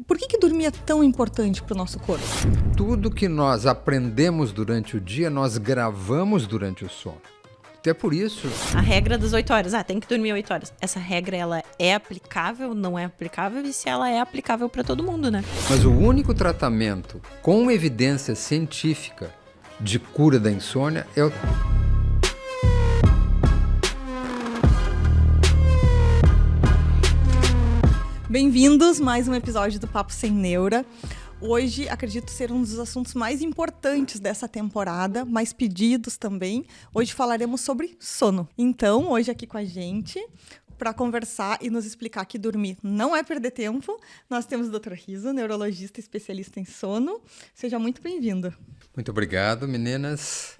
Por que dormir é tão importante para o nosso corpo? Tudo que nós aprendemos durante o dia, nós gravamos durante o sono. Então é por isso... A regra das 8 horas. Tem que dormir 8 horas. Essa regra, ela é aplicável, não é aplicável? E se ela é aplicável para todo mundo, né? Mas o único tratamento com evidência científica de cura da insônia é o... Bem-vindos a mais um episódio do Papo Sem Neura. Hoje, acredito ser um dos assuntos mais importantes dessa temporada, mais pedidos também. Hoje falaremos sobre sono. Então, hoje aqui com a gente, para conversar e nos explicar que dormir não é perder tempo, nós temos o Dr. Riso, neurologista especialista em sono. Seja muito bem-vindo. Muito obrigado, meninas.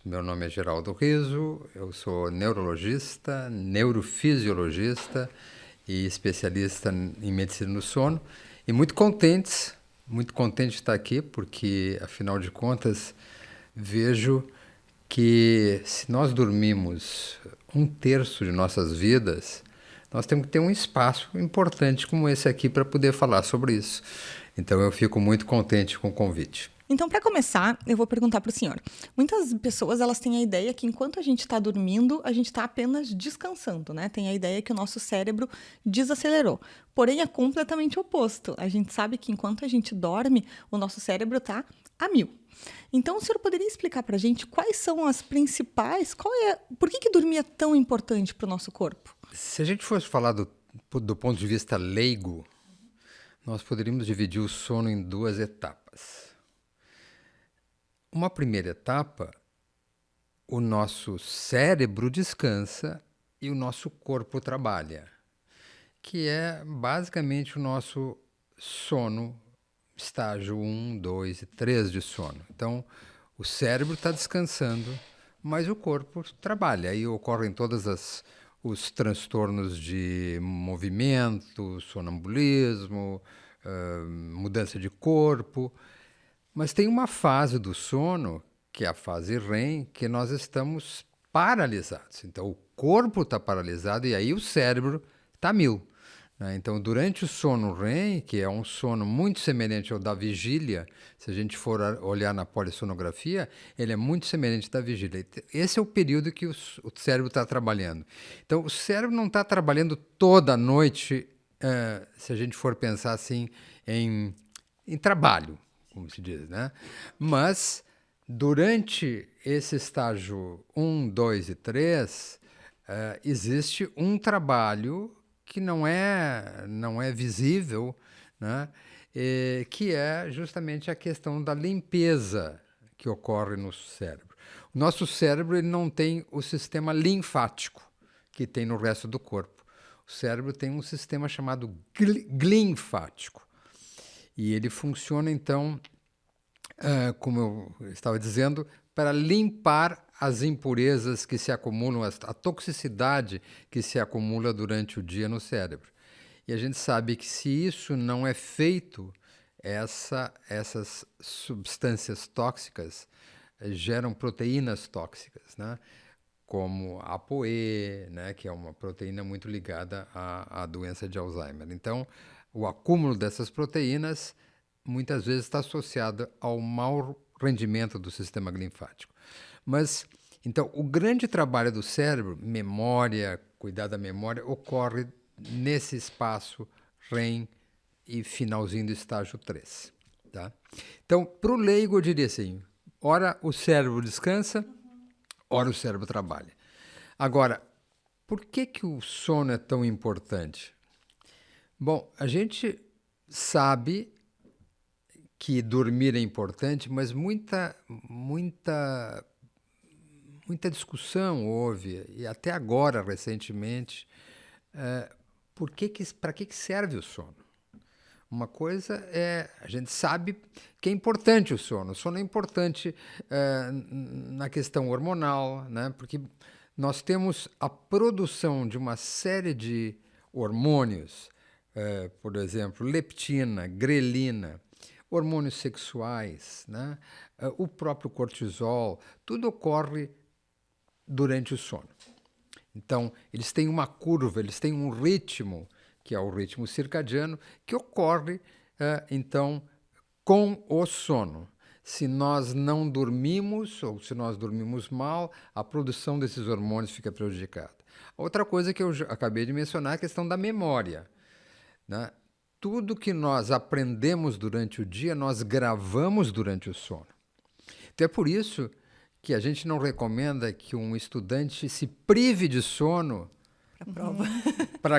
Meu nome é Geraldo Riso, eu sou neurologista, neurofisiologista e especialista em medicina do sono. E muito contente de estar aqui, porque, afinal de contas, vejo que se nós dormimos 1/3 de nossas vidas, nós temos que ter um espaço importante como esse aqui para poder falar sobre isso. Então, eu fico muito contente com o convite. Então, para começar, eu vou perguntar para o senhor. Muitas pessoas elas têm a ideia que enquanto a gente está dormindo, a gente está apenas descansando, né? Tem a ideia que o nosso cérebro desacelerou. Porém, é completamente oposto. A gente sabe que enquanto a gente dorme, o nosso cérebro está a 1000. Então, o senhor poderia explicar para a gente quais são as principais... Por que dormir é tão importante para o nosso corpo? Se a gente fosse falar do ponto de vista leigo, nós poderíamos dividir o sono em 2 etapas. Uma primeira etapa, o nosso cérebro descansa e o nosso corpo trabalha, que é basicamente o nosso sono, estágio 1, 2 e 3 de sono. Então, o cérebro está descansando, mas o corpo trabalha. Aí ocorrem todos os transtornos de movimento, sonambulismo, mudança de corpo. Mas tem uma fase do sono, que é a fase REM, que nós estamos paralisados. Então, o corpo está paralisado e aí o cérebro está a 1000. Né? Então, durante o sono REM, que é um sono muito semelhante ao da vigília, se a gente for olhar na polissonografia, ele é muito semelhante da vigília. Esse é o período que o cérebro está trabalhando. Então, o cérebro não está trabalhando toda a noite, se a gente for pensar assim, em trabalho, como se diz, né? Mas, durante esse estágio 1, 2 e 3, existe um trabalho que não é visível, né? Que é justamente a questão da limpeza que ocorre no cérebro. O nosso cérebro ele não tem o sistema linfático que tem no resto do corpo. O cérebro tem um sistema chamado glinfático. E ele funciona, então, como eu estava dizendo, para limpar as impurezas que se acumulam, a toxicidade que se acumula durante o dia no cérebro. E a gente sabe que se isso não é feito, essas substâncias tóxicas geram proteínas tóxicas, né? Como a ApoE, né? Que é uma proteína muito ligada à doença de Alzheimer. Então, o acúmulo dessas proteínas muitas vezes está associado ao mau rendimento do sistema linfático. Mas, então, o grande trabalho do cérebro, memória, cuidar da memória, ocorre nesse espaço REM e finalzinho do estágio 3. Tá? Então, para o leigo, eu diria assim, ora o cérebro descansa, ora o cérebro trabalha. Agora, por que o sono é tão importante? Bom, a gente sabe que dormir é importante, mas muita discussão houve, e até agora, recentemente, para que serve o sono? Uma coisa é, a gente sabe que é importante o sono. O sono é importante na questão hormonal, né? Porque nós temos a produção de uma série de hormônios, por exemplo, leptina, grelina, hormônios sexuais, né? O próprio cortisol, tudo ocorre durante o sono. Então, eles têm uma curva, eles têm um ritmo que é o ritmo circadiano, que ocorre, então, com o sono. Se nós não dormimos, ou se nós dormimos mal, a produção desses hormônios fica prejudicada. Outra coisa que eu acabei de mencionar é a questão da memória, né? Tudo que nós aprendemos durante o dia, nós gravamos durante o sono. Então é por isso que a gente não recomenda que um estudante se prive de sono Pra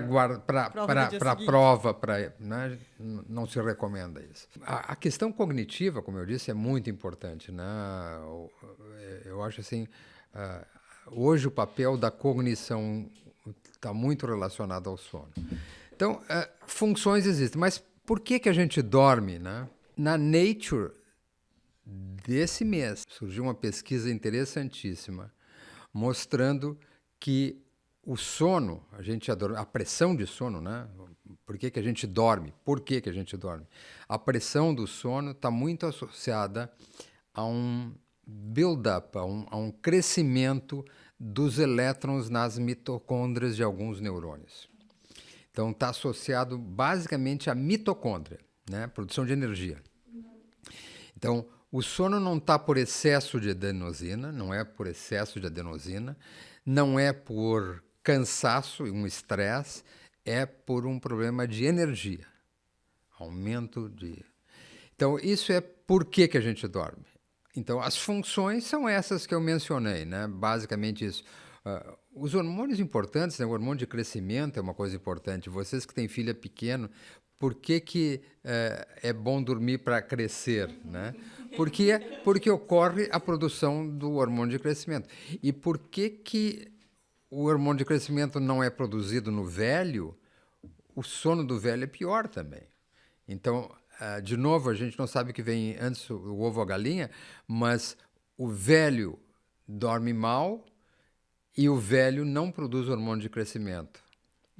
prova. para a prova, né? Não se recomenda isso. A questão cognitiva, como eu disse, é muito importante, né? Eu acho assim, hoje o papel da cognição está muito relacionado ao sono. Então, funções existem, mas por que a gente dorme, né? Na Nature desse mês surgiu uma pesquisa interessantíssima mostrando que o sono, a pressão de sono, né? Por que a gente dorme? Por que a gente dorme? A pressão do sono está muito associada a um build-up, a um crescimento dos elétrons nas mitocôndrias de alguns neurônios. Então, está associado basicamente à mitocôndria, né? Produção de energia. Então, o sono não está por excesso de adenosina, não é por excesso de adenosina, não é por cansaço e um estresse, é por um problema de energia, aumento de... Então, isso é por que a gente dorme. Então, as funções são essas que eu mencionei, né? Basicamente isso. Os hormônios importantes, né? O hormônio de crescimento é uma coisa importante. Vocês que têm filha pequena, por que é bom dormir para crescer, né? Porque ocorre a produção do hormônio de crescimento. E por que o hormônio de crescimento não é produzido no velho? O sono do velho é pior também. Então, de novo, a gente não sabe o que vem antes, o ovo ou a galinha, mas o velho dorme mal e o velho não produz hormônio de crescimento.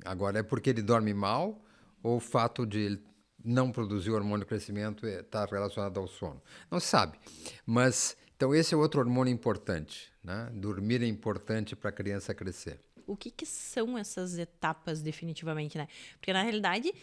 Agora, é porque ele dorme mal ou o fato de ele não produzir hormônio de crescimento está relacionado ao sono? Não se sabe. Mas, então, esse é outro hormônio importante, né? Dormir é importante para a criança crescer. O que são essas etapas definitivamente, né? Porque, na realidade,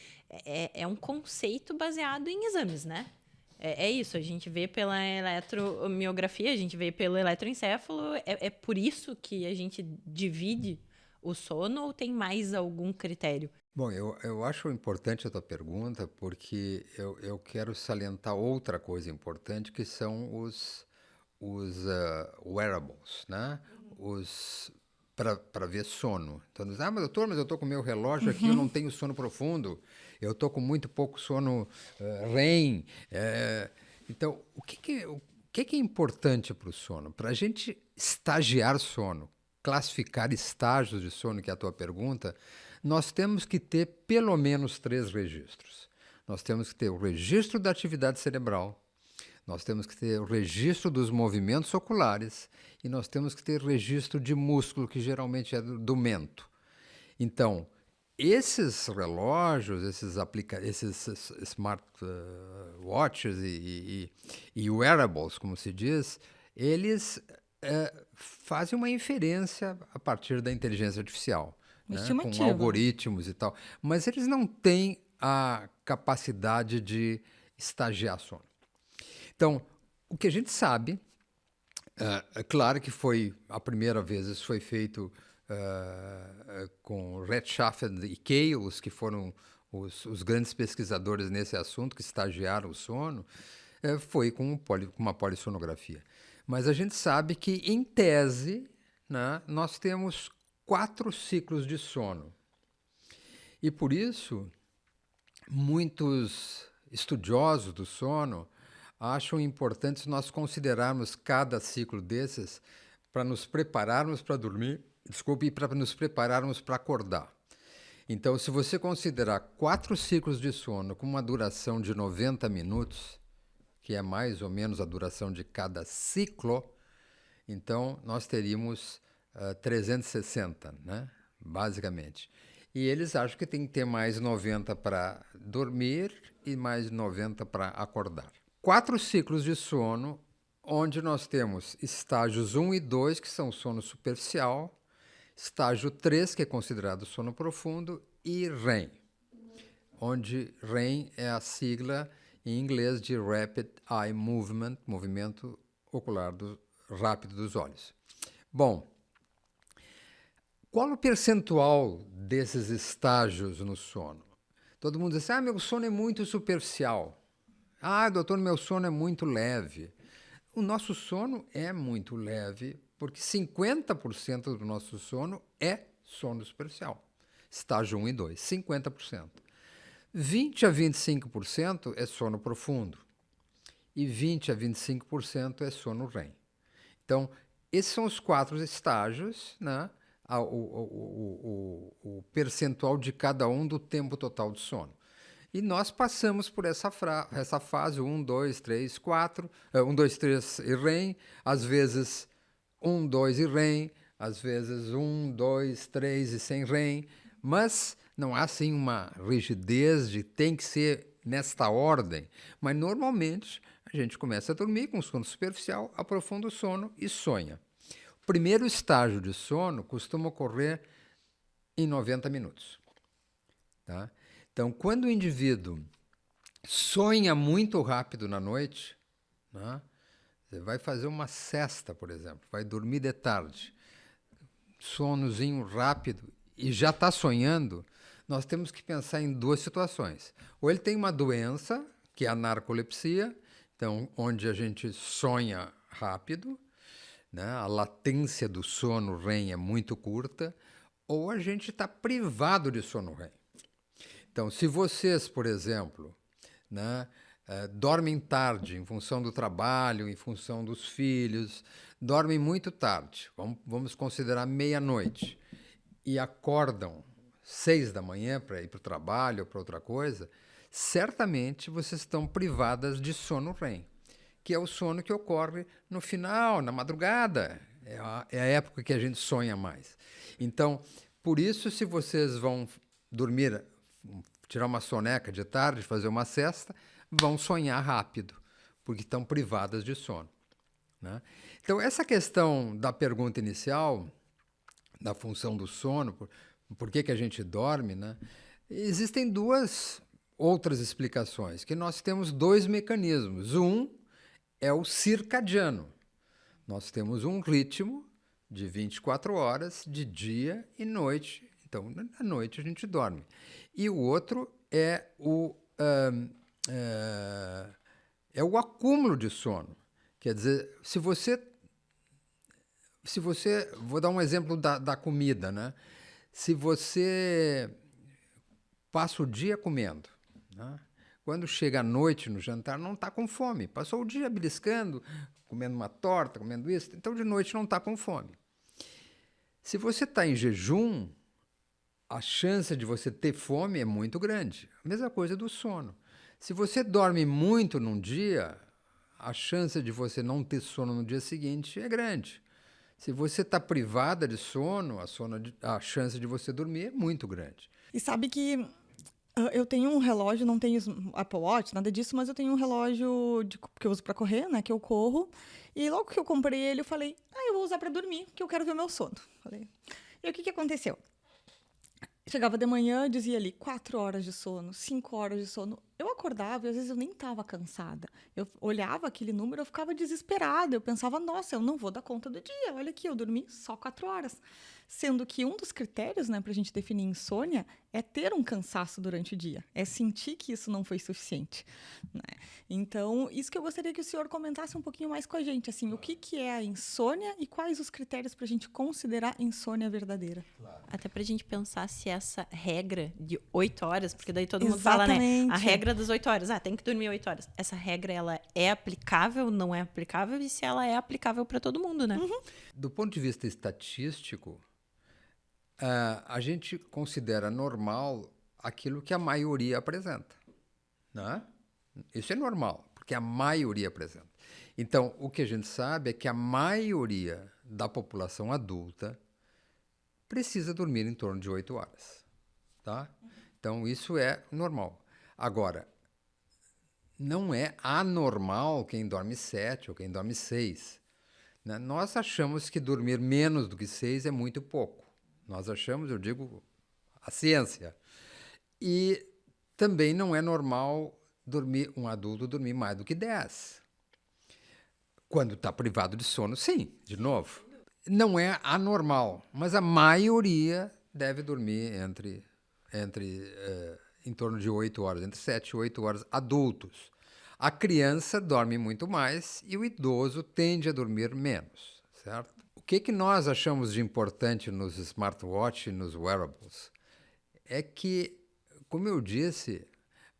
é um conceito baseado em exames, né? É isso, a gente vê pela eletromiografia, a gente vê pelo eletroencefalo. É por isso que a gente divide o sono ou tem mais algum critério? Bom, eu acho importante a tua pergunta porque eu quero salientar outra coisa importante, que são os wearables, né? Para ver sono. Então, diz, mas doutor, eu estou com o meu relógio aqui, eu não tenho sono profundo, eu estou com muito pouco sono REM. Então, o que é importante para o sono? Para a gente estagiar sono, classificar estágios de sono, que é a tua pergunta, nós temos que ter pelo menos 3 registros. Nós temos que ter o registro da atividade cerebral, nós temos que ter o registro dos movimentos oculares e nós temos que ter registro de músculo, que geralmente é do mento. Então, esses relógios, esses smart watches e wearables, como se diz, eles fazem uma inferência a partir da inteligência artificial, né? Com algoritmos e tal. Mas eles não têm a capacidade de estagiar sono. Então, o que a gente sabe, é claro que a primeira vez isso foi feito com Rechtschaffen e Kales, que foram os grandes pesquisadores nesse assunto, que estagiaram o sono, foi com uma polissonografia. Mas a gente sabe que, em tese, né, nós temos 4 ciclos de sono. E por isso, muitos estudiosos do sono acham importante nós considerarmos cada ciclo desses para nos prepararmos para dormir, e para nos prepararmos para acordar. Então, se você considerar 4 ciclos de sono com uma duração de 90 minutos, que é mais ou menos a duração de cada ciclo, então nós teríamos 360, né? Basicamente. E eles acham que tem que ter mais 90 para dormir e mais 90 para acordar. 4 ciclos de sono, onde nós temos estágios 1 e 2, que são sono superficial, estágio 3, que é considerado sono profundo, e REM. onde REM é a sigla em inglês de Rapid Eye Movement, movimento ocular rápido dos olhos. Bom, qual o percentual desses estágios no sono? Todo mundo diz assim, meu sono é muito superficial. Doutor, meu sono é muito leve. O nosso sono é muito leve, porque 50% do nosso sono é sono superficial. Estágio 1 e 2, 50%. 20 a 25% é sono profundo. E 20 a 25% é sono REM. Então, esses são os 4 estágios, né? O percentual de cada um do tempo total de sono. E nós passamos por essa fase, 1, 2, 3, 4, 1, 2, 3 e REM, às vezes 1, 2 e REM, às vezes 1, 2, 3 e sem REM, mas não há assim uma rigidez de tem que ser nesta ordem, mas normalmente a gente começa a dormir com sono superficial, aprofunda o sono e sonha. O primeiro estágio de sono costuma ocorrer em 90 minutos. Tá? Então, quando o indivíduo sonha muito rápido na noite, né, você vai fazer uma sesta, por exemplo, vai dormir de tarde, sonozinho rápido e já está sonhando, nós temos que pensar em 2 situações. Ou ele tem uma doença, que é a narcolepsia, então, onde a gente sonha rápido, né, a latência do sono REM é muito curta, ou a gente está privado de sono REM. Então, se vocês, por exemplo, né, dormem tarde em função do trabalho, em função dos filhos, dormem muito tarde, vamos considerar meia-noite, e acordam 6 da manhã para ir para o trabalho ou para outra coisa, certamente vocês estão privadas de sono REM, que é o sono que ocorre no final, na madrugada. É a época que a gente sonha mais. Então, por isso, se vocês vão dormir, tirar uma soneca de tarde, fazer uma sesta, vão sonhar rápido, porque estão privadas de sono. Né? Então, essa questão da pergunta inicial, da função do sono, por que a gente dorme, né? Existem 2 outras explicações, que nós temos 2 mecanismos. Um é o circadiano. Nós temos um ritmo de 24 horas, de dia e noite. Então, à noite a gente dorme. E o outro é o acúmulo de sono. Quer dizer, se você vou dar um exemplo da comida, né? Se você passa o dia comendo, né? Quando chega à noite no jantar, não está com fome. Passou o dia beliscando, comendo uma torta, comendo isso, então de noite não está com fome. Se você está em jejum, a chance de você ter fome é muito grande. A mesma coisa do sono. Se você dorme muito num dia, a chance de você não ter sono no dia seguinte é grande. Se você está privada de sono, a chance de você dormir é muito grande. E sabe que eu tenho um relógio, não tenho Apple Watch, nada disso, mas eu tenho um relógio que eu uso para correr, né? Que eu corro. E logo que eu comprei ele, eu falei, eu vou usar para dormir, porque eu quero ver o meu sono. Falei. E o que aconteceu? Chegava de manhã, dizia ali 4 horas de sono, 5 horas de sono. Eu acordava e às vezes eu nem estava cansada. Eu olhava aquele número, eu ficava desesperada. Eu pensava, nossa, eu não vou dar conta do dia. Olha aqui, eu dormi só 4 horas. Sendo que um dos critérios, né, para a gente definir insônia é ter um cansaço durante o dia. É sentir que isso não foi suficiente. Né? Então, isso que eu gostaria que o senhor comentasse um pouquinho mais com a gente. Assim, o que é a insônia e quais os critérios para a gente considerar insônia verdadeira? Claro. Até para a gente pensar se essa regra de 8 horas, porque daí todo mundo fala, né? A regra das 8 horas. Tem que dormir 8 horas. Essa regra, ela é aplicável, não é aplicável? E se ela é aplicável para todo mundo, né? Uhum. Do ponto de vista estatístico, a gente considera normal aquilo que a maioria apresenta. Né? Isso é normal, porque a maioria apresenta. Então, o que a gente sabe é que a maioria da população adulta precisa dormir em torno de 8 horas. Tá? Então, isso é normal. Agora, não é anormal quem dorme 7 ou quem dorme 6. Né? Nós achamos que dormir menos do que 6 é muito pouco. Nós achamos, eu digo, a ciência. E também não é normal um adulto dormir mais do que 10. Quando está privado de sono, sim, de novo. Não é anormal, mas a maioria deve dormir em torno de 8 horas, entre 7 e 8 horas, adultos. A criança dorme muito mais e o idoso tende a dormir menos, certo? O que nós achamos de importante nos smartwatch e nos wearables é que, como eu disse,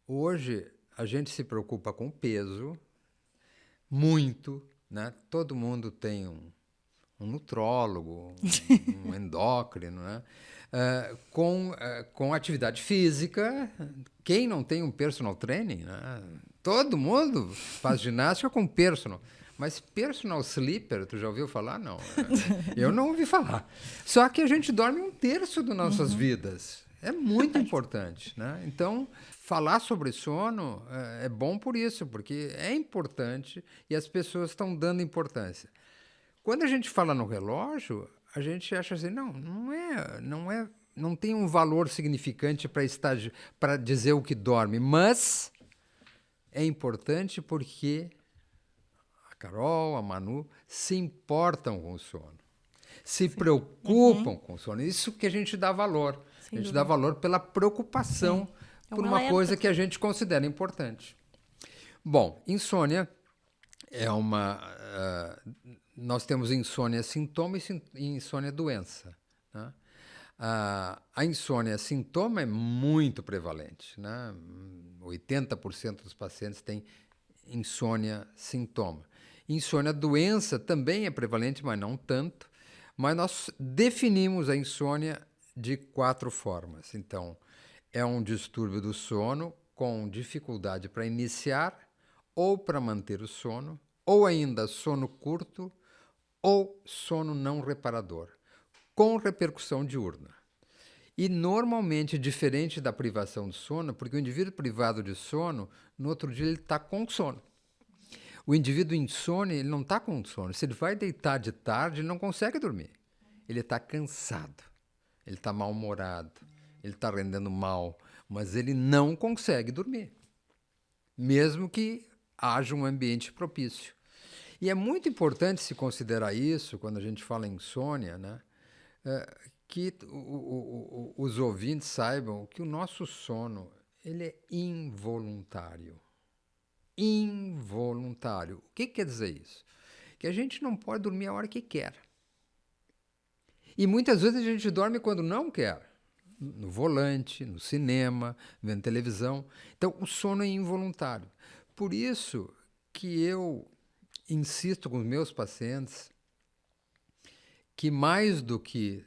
hoje a gente se preocupa com peso muito, né? Todo mundo tem um nutrólogo, um endócrino, né? Com atividade física. Quem não tem um personal training, né? Todo mundo faz ginástica com personal. Mas personal sleeper, tu já ouviu falar? Não. Eu não ouvi falar. Só que a gente dorme 1/3 das nossas vidas. É muito importante, né? Então, falar sobre sono é bom por isso, porque é importante e as pessoas estão dando importância. Quando a gente fala no relógio, a gente acha assim, não tem um valor significante para dizer o que dorme, mas é importante porque a Carol, a Manu se importam com o sono, se preocupam com o sono. Isso que a gente dá valor. A gente dá valor pela preocupação por uma coisa que a gente considera importante. Bom, insônia é nós temos insônia sintoma e insônia doença, né? A insônia sintoma é muito prevalente, né? 80% dos pacientes têm insônia sintoma. Insônia doença também é prevalente, mas não tanto. Mas nós definimos a insônia de 4 formas. Então, é um distúrbio do sono com dificuldade para iniciar ou para manter o sono, ou ainda sono curto ou sono não reparador, com repercussão diurna. E normalmente diferente da privação de sono, porque o indivíduo privado de sono, no outro dia ele está com sono. O indivíduo insone, ele não está com sono. Se ele vai deitar de tarde, ele não consegue dormir. Ele está cansado, ele está mal-humorado, ele está rendendo mal, mas ele não consegue dormir, mesmo que haja um ambiente propício. E é muito importante se considerar isso, quando a gente fala em insônia, né? Que os ouvintes saibam que o nosso sono ele é involuntário. Involuntário. O que quer dizer isso? Que a gente não pode dormir a hora que quer. E muitas vezes a gente dorme quando não quer. No volante, no cinema, vendo televisão. Então, o sono é involuntário. Por isso que eu insisto com os meus pacientes que mais do que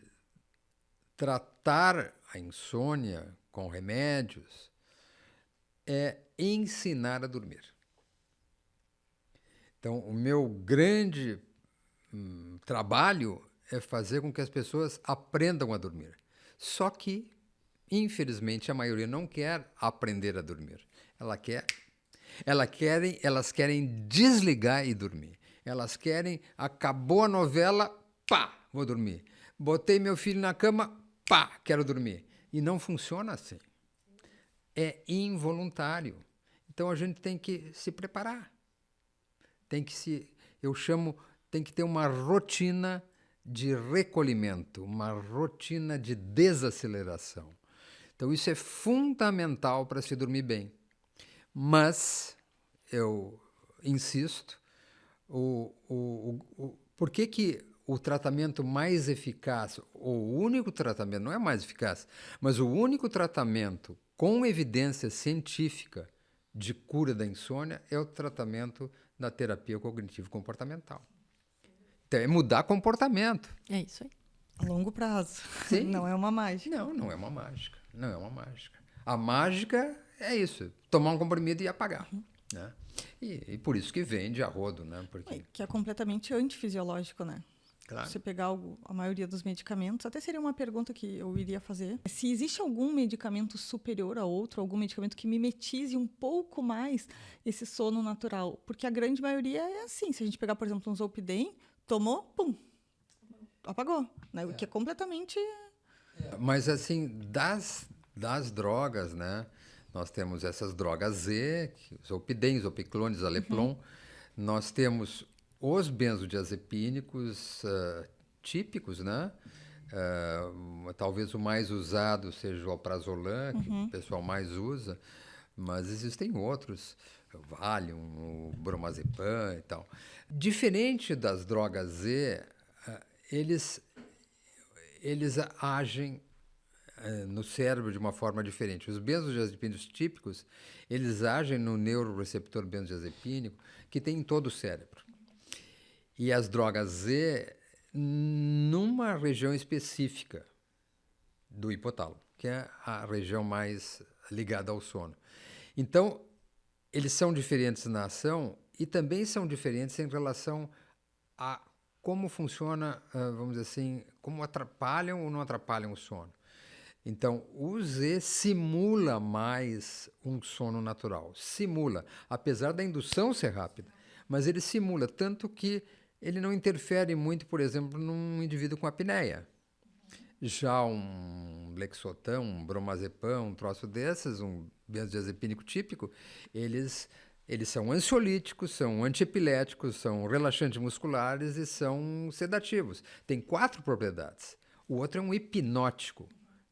tratar a insônia com remédios é ensinar a dormir. Então, o meu grande trabalho é fazer com que as pessoas aprendam a dormir. Só que, infelizmente, a maioria não quer aprender a dormir. Elas querem desligar e dormir. Elas querem, acabou a novela, pá, vou dormir. Botei meu filho na cama, pá, quero dormir. E não funciona assim. É involuntário. Então a gente tem que se preparar. Tem que ter uma rotina de recolhimento, uma rotina de desaceleração. Então isso é fundamental para se dormir bem. Mas, eu insisto, por que o tratamento mais eficaz, ou o único tratamento, não é mais eficaz, mas o único tratamento com evidência científica de cura da insônia é o tratamento da terapia cognitivo-comportamental. Então, é mudar comportamento. É isso aí. A longo prazo. Sim. Não é uma mágica. Não é uma mágica. Não é uma mágica. A mágica é isso, tomar um comprimido e apagar. Né? E por isso que vende a rodo, né? Porque... Que é completamente antifisiológico, né? Claro. Você pegar a maioria dos medicamentos, até seria uma pergunta que eu iria fazer. Se existe algum medicamento superior a outro, algum medicamento que mimetize um pouco mais esse sono natural? Porque a grande maioria é assim. Se a gente pegar, por exemplo, um Zolpidem, tomou, pum, apagou. Né? O que é completamente... Mas, assim, das drogas, né? Nós temos essas drogas Z, os Zolpidem, Zopiclone, Zaleplon. Nós temos os benzodiazepínicos típicos, né? Talvez o mais usado seja o alprazolam, que o pessoal mais usa, mas existem outros, o Valium, o bromazepam e tal. Diferente das drogas Z, eles agem no cérebro de uma forma diferente. Os benzodiazepínicos típicos, eles agem no neuroreceptor benzodiazepínico que tem em todo o cérebro. E as drogas Z, numa região específica do hipotálamo, que é a região mais ligada ao sono. Então, eles são diferentes na ação e também são diferentes em relação a como funciona, vamos dizer assim, como atrapalham ou não atrapalham o sono. Então, o Z simula mais um sono natural. Simula, apesar da indução ser rápida, mas ele simula, tanto que ele não interfere muito, por exemplo, num indivíduo com apneia. Já um Lexotan, um bromazepam, um troço desses, um benzodiazepínico típico, eles são ansiolíticos, são antiepiléticos, são relaxantes musculares e são sedativos. Tem 4 propriedades. O outro é um hipnótico.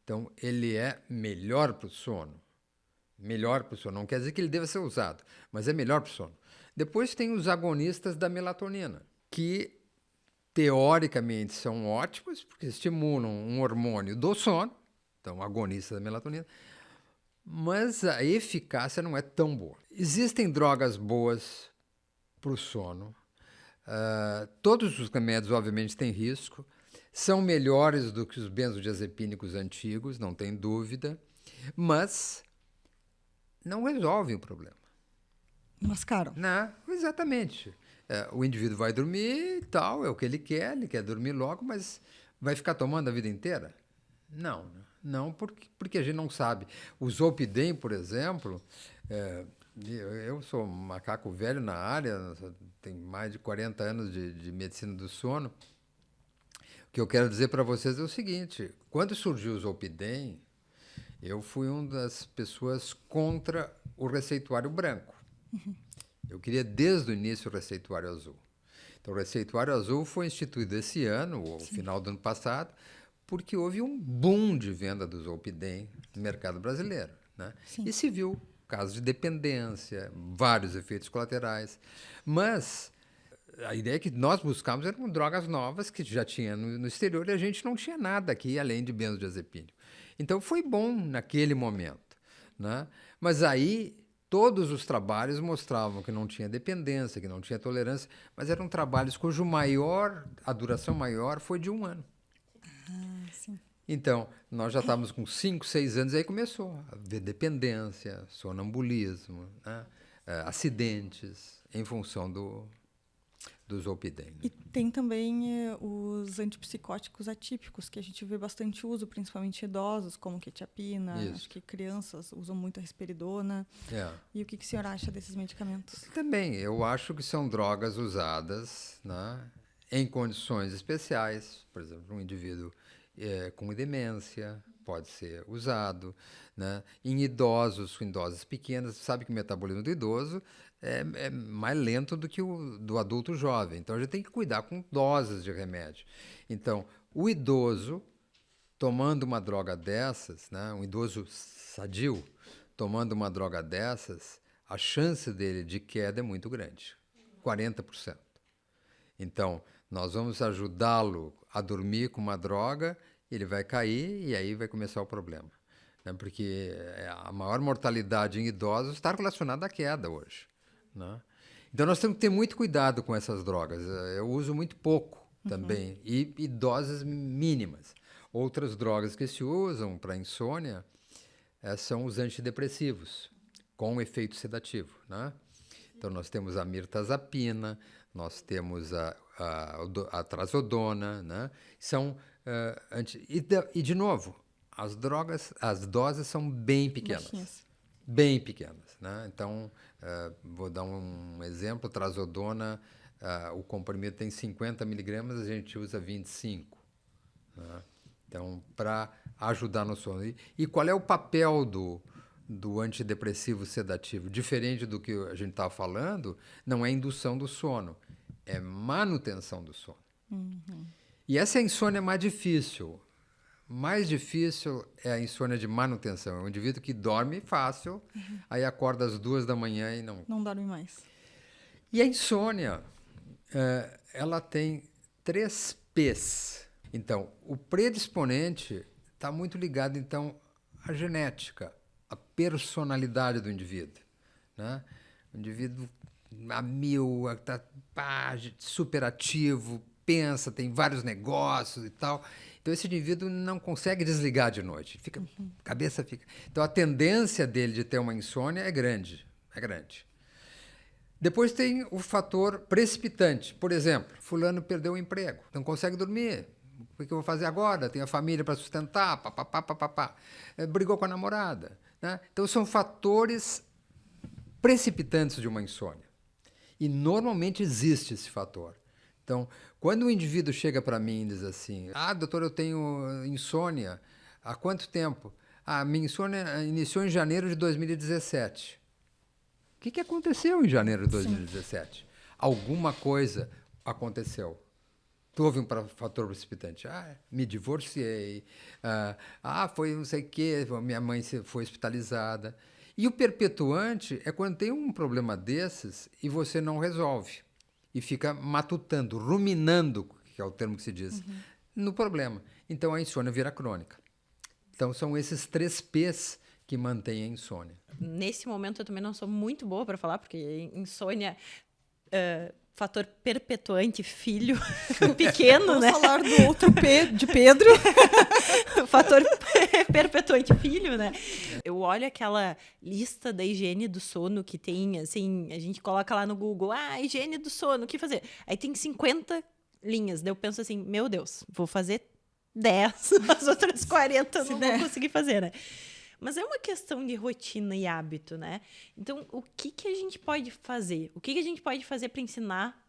Então, ele é melhor para o sono. Melhor para o sono. Não quer dizer que ele deva ser usado, mas é melhor para o sono. Depois tem os agonistas da melatonina, que teoricamente são ótimos, porque estimulam um hormônio do sono, então agonistas da melatonina, mas a eficácia não é tão boa. Existem drogas boas para o sono. Todos os remédios, obviamente, têm risco. São melhores do que os benzodiazepínicos antigos, não tem dúvida, mas não resolvem o problema. Mascaram. Não, exatamente. O indivíduo vai dormir e tal, é o que ele quer dormir logo, mas vai ficar tomando a vida inteira? Não, porque a gente não sabe. O Zolpidem, por exemplo, eu sou um macaco velho na área, tenho mais de 40 anos de medicina do sono. O que eu quero dizer para vocês é o seguinte: quando surgiu o Zolpidem, eu fui uma das pessoas contra o receituário branco. Eu queria desde o início o receituário azul. Então, o receituário azul foi instituído esse ano, ou final do ano passado, porque houve um boom de venda do Zolpidem no mercado brasileiro, né? E se viu casos de dependência, vários efeitos colaterais. Mas a ideia que nós buscávamos eram drogas novas que já tinha no exterior e a gente não tinha nada aqui além de benzodiazepínico. Então foi bom naquele momento, né? Mas aí todos os trabalhos mostravam que não tinha dependência, que não tinha tolerância, mas eram trabalhos a duração maior foi de 1 ano. Sim. Então, nós já estávamos com 5, 6 anos, aí começou a haver dependência, sonambulismo, né? Acidentes, em função do Zolpidem. Né? E tem também os antipsicóticos atípicos, que a gente vê bastante uso, principalmente idosos, como quetiapina. Isso. Acho que crianças usam muito a risperidona. E o que o senhor acha desses medicamentos? Também, eu acho que são drogas usadas, né, em condições especiais. Por exemplo, um indivíduo com demência pode ser usado, né? Em idosos, com doses pequenas, sabe que o metabolismo do idoso é mais lento do que o do adulto jovem. Então, a gente tem que cuidar com doses de remédio. Então, o idoso tomando uma droga dessas, né, um idoso sadio, tomando uma droga dessas, a chance dele de queda é muito grande, 40%. Então, nós vamos ajudá-lo a dormir com uma droga, ele vai cair e aí vai começar o problema. Né? Porque a maior mortalidade em idosos está relacionada à queda hoje. Né? Então, nós temos que ter muito cuidado com essas drogas. Eu uso muito pouco também, e doses mínimas. Outras drogas que se usam para insônia são os antidepressivos, com efeito sedativo. Né? Então, nós temos a mirtazapina, nós temos a trazodona, né? São, de novo, as doses são bem pequenas. Baixinhas. Bem pequenas. Né? Então, vou dar um exemplo, trazodona, o comprimido tem 50 miligramas, a gente usa 25. Né? Então, para ajudar no sono. E qual é o papel do antidepressivo sedativo, diferente do que a gente estava falando, não é indução do sono, é manutenção do sono. E essa é a insônia mais difícil. Mais difícil é a insônia de manutenção. É um indivíduo que dorme fácil, aí acorda às 2 da manhã e não... Não dorme mais. E a insônia, ela tem 3 P's. Então, o predisponente está muito ligado, então, à genética, à personalidade do indivíduo, né? O indivíduo a mil, está super ativo, pensa, tem vários negócios e tal. Então, esse indivíduo não consegue desligar de noite. A cabeça fica... Então, a tendência dele de ter uma insônia é grande. É grande. Depois tem o fator precipitante. Por exemplo, fulano perdeu o emprego, não consegue dormir. O que eu vou fazer agora? Tenho a família para sustentar, papapá. Brigou com a namorada, né? Então, são fatores precipitantes de uma insônia. E normalmente existe esse fator. Então, quando o indivíduo chega para mim e diz assim, doutor, eu tenho insônia, há quanto tempo? Minha insônia iniciou em janeiro de 2017. O que aconteceu em janeiro de 2017? Sim. Alguma coisa aconteceu. Houve um fator precipitante. Me divorciei. Foi não sei o quê. Minha mãe foi hospitalizada. E o perpetuante é quando tem um problema desses e você não resolve. E fica matutando, ruminando, que é o termo que se diz, no problema. Então, a insônia vira crônica. Então, são esses 3 P's que mantêm a insônia. Nesse momento, eu também não sou muito boa para falar, porque insônia... fator perpetuante, filho pequeno, né? Vamos falar do outro P de Pedro. Fator perpetuante, filho, né? Eu olho aquela lista da higiene do sono que tem, assim, a gente coloca lá no Google, higiene do sono, o que fazer? Aí tem 50 linhas, daí eu penso assim, meu Deus, vou fazer 10, as outras 40 eu não vou conseguir fazer, né? Mas é uma questão de rotina e hábito, né? Então, o que a gente pode fazer? O que a gente pode fazer para ensinar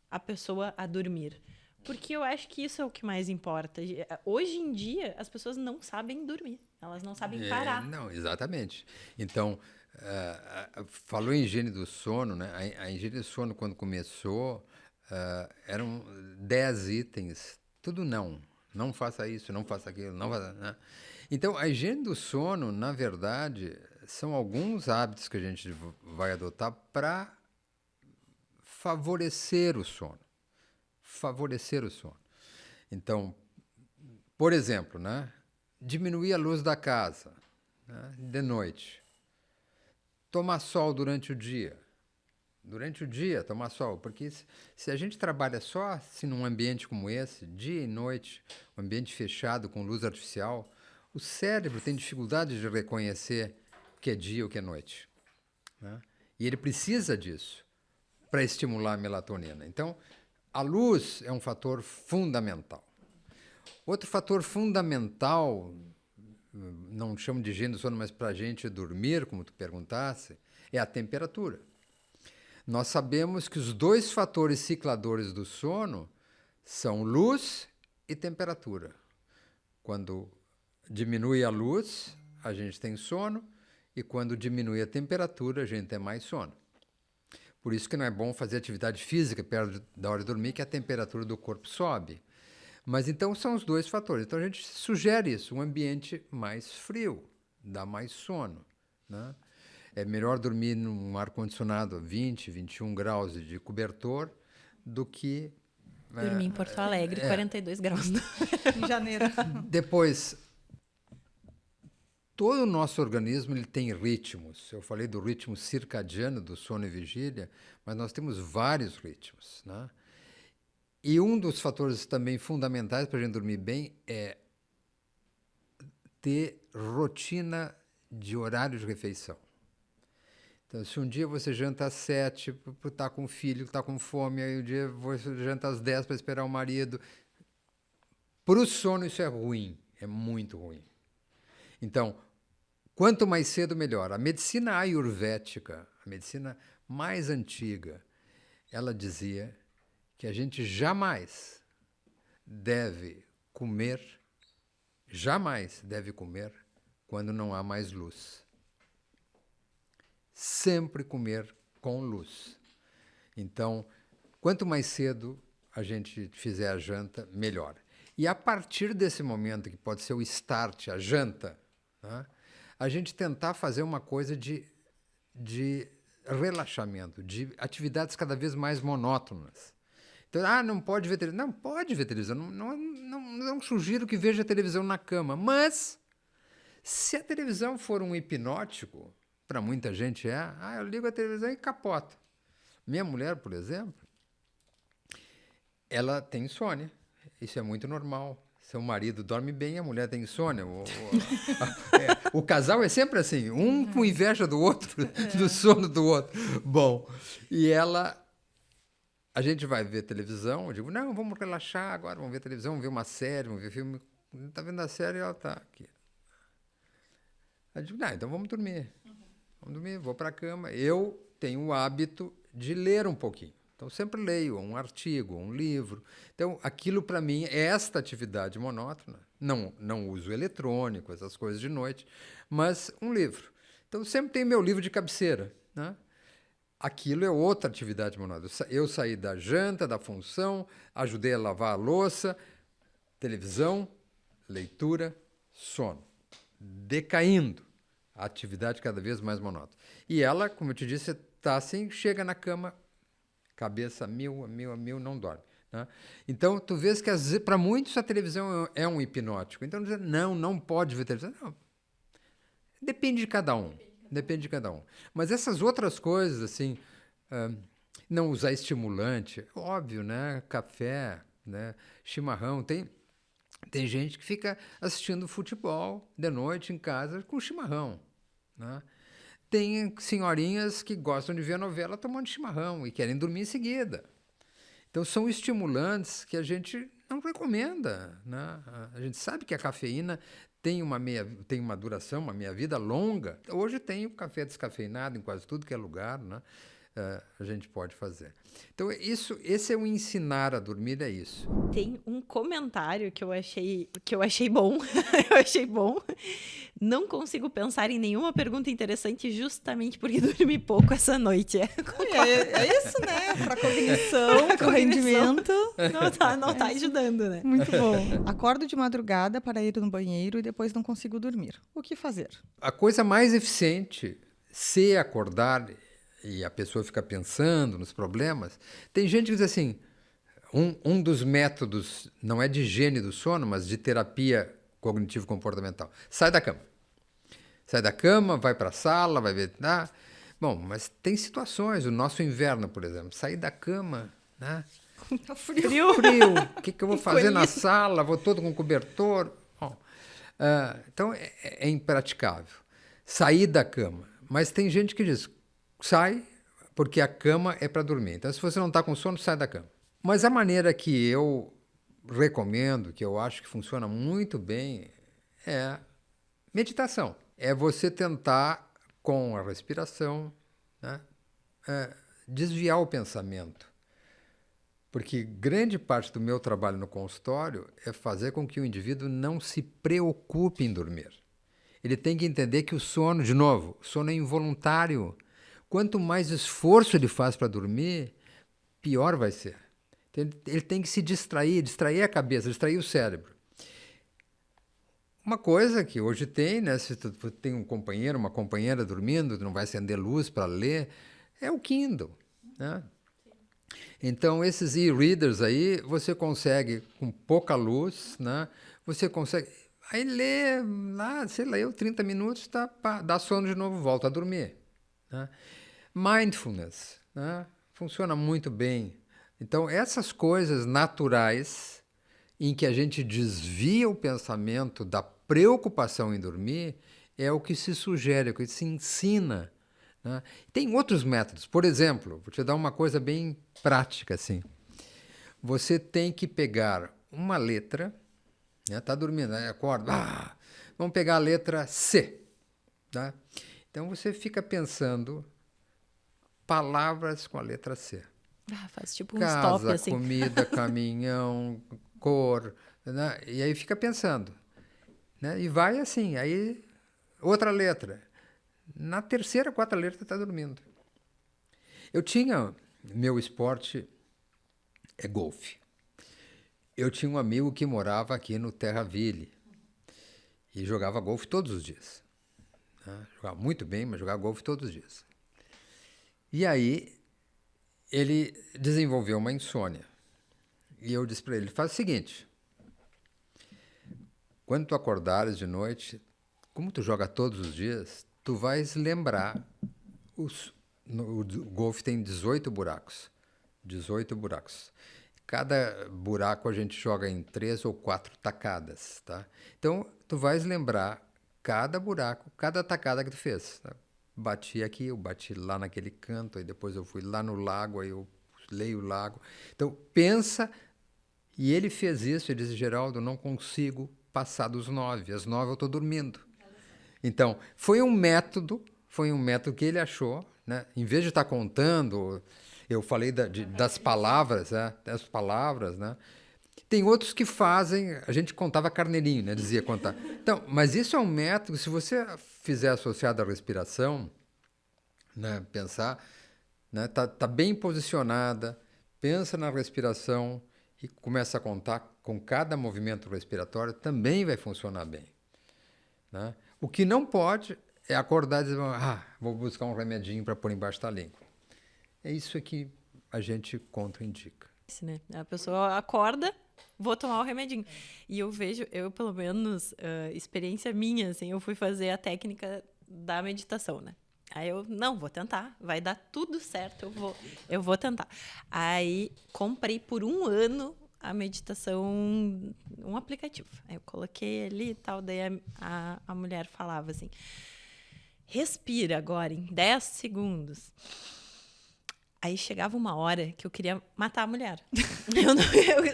a pessoa a dormir? Porque eu acho que isso é o que mais importa. Hoje em dia, as pessoas não sabem dormir. Elas não sabem parar. Não, exatamente. Então, falou em higiene do sono, né? A higiene do sono, quando começou, eram 10 itens. Tudo não. Não faça isso, não faça aquilo, não faça... Né? Então, a higiene do sono, na verdade, são alguns hábitos que a gente vai adotar para favorecer o sono. Favorecer o sono. Então, por exemplo, né, diminuir a luz da casa, né, de noite. Tomar sol durante o dia. Durante o dia, tomar sol. Porque se a gente trabalha só assim, num ambiente como esse, dia e noite, um ambiente fechado com luz artificial... O cérebro tem dificuldade de reconhecer o que é dia e o que é noite, né? E ele precisa disso para estimular a melatonina. Então, a luz é um fator fundamental. Outro fator fundamental, não chamo de higiene do sono, mas para a gente dormir, como tu perguntasse, é a temperatura. Nós sabemos que os 2 fatores cicladores do sono são luz e temperatura. Quando diminui a luz, a gente tem sono, e quando diminui a temperatura, a gente tem mais sono. Por isso que não é bom fazer atividade física perto da hora de dormir, que a temperatura do corpo sobe. Mas então são os 2 fatores. Então a gente sugere isso, um ambiente mais frio, dá mais sono, né? É melhor dormir num ar-condicionado a 20, 21 graus de cobertor do que... Dormir em Porto Alegre, 42 graus. Em janeiro. Depois... Todo o nosso organismo ele tem ritmos. Eu falei do ritmo circadiano do sono e vigília, mas nós temos vários ritmos, né? E um dos fatores também fundamentais para a gente dormir bem é ter rotina de horário de refeição. Então, se um dia você janta às 7, está com o filho, está com fome, aí um dia você janta às 10 para esperar o marido. Para o sono isso é ruim, é muito ruim. Então, quanto mais cedo, melhor. A medicina ayurvédica, a medicina mais antiga, ela dizia que a gente jamais deve comer quando não há mais luz. sempre comer com luz. Então, quanto mais cedo a gente fizer a janta, melhor. E a partir desse momento, que pode ser o start, a janta, né, a gente tentar fazer uma coisa de relaxamento, de atividades cada vez mais monótonas. Então, não pode ver televisão. Não, pode ver televisão. Não sugiro que veja televisão na cama. Mas, se a televisão for um hipnótico, para muita gente eu ligo a televisão e capoto. Minha mulher, por exemplo, ela tem insônia. Isso é muito normal. Seu marido dorme bem, a mulher tem insônia. O casal é sempre assim, um com inveja do outro, do sono do outro. Bom, e a gente vai ver televisão, eu digo, não, vamos relaxar agora, vamos ver televisão, vamos ver uma série, vamos ver filme. Está vendo a série, ela está aqui. Eu digo, então vamos dormir. Vamos dormir, vou para a cama. Eu tenho o hábito de ler um pouquinho. Então, sempre leio um artigo, um livro. Então, aquilo para mim é esta atividade monótona. Não uso eletrônico, essas coisas de noite, mas um livro. Então, sempre tenho meu livro de cabeceira, né? Aquilo é outra atividade monótona. Eu saí da janta, da função, ajudei a lavar a louça, televisão, leitura, sono. Decaindo. A atividade cada vez mais monótona. E ela, como eu te disse, está assim, chega na cama, cabeça a mil, não dorme. Né? Então, tu vês que para muitos a televisão é um hipnótico. Então, não pode ver televisão. Não. Depende de cada um. Depende de cada um. Mas essas outras coisas, assim, não usar estimulante, óbvio, né? Café, né? Chimarrão. Tem gente que fica assistindo futebol de noite em casa com chimarrão. Né? Tem senhorinhas que gostam de ver a novela tomando chimarrão e querem dormir em seguida. Então, são estimulantes que a gente não recomenda. Né? A gente sabe que a cafeína tem uma duração, uma meia-vida longa. Hoje tem o café descafeinado em quase tudo que é lugar, né? A gente pode fazer. Então, esse é o ensinar a dormir, é isso. Tem um comentário que eu achei bom. Eu achei bom. Não consigo pensar em nenhuma pergunta interessante justamente porque dormi pouco essa noite. É isso, né? Para cognição, para o rendimento. Não tá ajudando, né? Muito bom. Acordo de madrugada para ir no banheiro e depois não consigo dormir. O que fazer? A coisa mais eficiente, se acordar e a pessoa fica pensando nos problemas, tem gente que diz assim, um dos métodos, não é de higiene do sono, mas de terapia cognitivo-comportamental, sai da cama, vai para a sala, vai ver... Bom, mas tem situações, o nosso inverno, por exemplo, sair da cama, né? Tá frio. O que eu vou fazer na sala? Vou todo com cobertor? Bom, então, é impraticável. Sair da cama. Mas tem gente que diz, sai, porque a cama é para dormir. Então, se você não está com sono, sai da cama. Mas a maneira que eu recomendo, que eu acho que funciona muito bem, é meditação. É você tentar, com a respiração, né, desviar o pensamento. Porque grande parte do meu trabalho no consultório é fazer com que o indivíduo não se preocupe em dormir. Ele tem que entender que o sono, de novo, o sono é involuntário. Quanto mais esforço ele faz para dormir, pior vai ser. Ele tem que se distrair a cabeça, distrair o cérebro. Uma coisa que hoje tem, né, se tu tem um companheiro, uma companheira dormindo, tu não vai acender luz para ler, é o Kindle, né? Então, esses e-readers aí, você consegue, com pouca luz, né, você consegue... Aí lê lá, sei lá, 30 minutos, dá sono de novo, volta a dormir. Né? Mindfulness, né, funciona muito bem. Então, essas coisas naturais em que a gente desvia o pensamento da preocupação em dormir é o que se sugere, é o que se ensina. Né? Tem outros métodos. Por exemplo, vou te dar uma coisa bem prática. Assim. Você tem que pegar uma letra, está dormindo, acorda, vamos pegar a letra C. Tá? Então, você fica pensando palavras com a letra C. Faz tipo um Casa, stop, assim. comida, caminhão, cor, né? E aí fica pensando. Né? E vai assim, aí outra letra. Na terceira, quarta letra está dormindo. Meu esporte é golfe. Eu tinha um amigo que morava aqui no Terraville e jogava golfe todos os dias. Né? Jogava muito bem, mas jogava golfe todos os dias. E aí ele desenvolveu uma insônia. E eu disse para ele, faz o seguinte, quando tu acordares de noite, como tu joga todos os dias, tu vais lembrar, o golfe tem 18 buracos. 18 buracos. Cada buraco a gente joga em 3 ou 4 tacadas, tá? Então, tu vais lembrar cada buraco, cada tacada que tu fez. Tá? Bati aqui, eu bati lá naquele canto, aí depois eu fui lá no lago, aí eu pulei o lago. Então, pensa, e ele fez isso, ele disse, Geraldo, eu não consigo passar dos 9, às 9 eu estou dormindo. Então, foi um método que ele achou, né? Em vez de estar contando, eu falei das palavras, das palavras, né? Tem outros que fazem, a gente contava carneirinho, né? Dizia contar. Então, mas isso é um método, se você fizer associado à respiração, né? Pensar, né? Tá bem posicionada, pensa na respiração e começa a contar com cada movimento respiratório, também vai funcionar bem. Né? O que não pode é acordar e dizer, vou buscar um remedinho para pôr embaixo da língua. É isso que a gente contraindica. Né? A pessoa acorda, vou tomar o remedinho. E eu vejo, pelo menos, experiência minha, assim, eu fui fazer a técnica da meditação, né? Aí eu, não, vou tentar, vai dar tudo certo, eu vou tentar. Aí comprei por 1 ano a meditação, um aplicativo. Aí eu coloquei ali e tal, daí a mulher falava assim, respira agora em 10 segundos. Aí chegava uma hora que eu queria matar a mulher.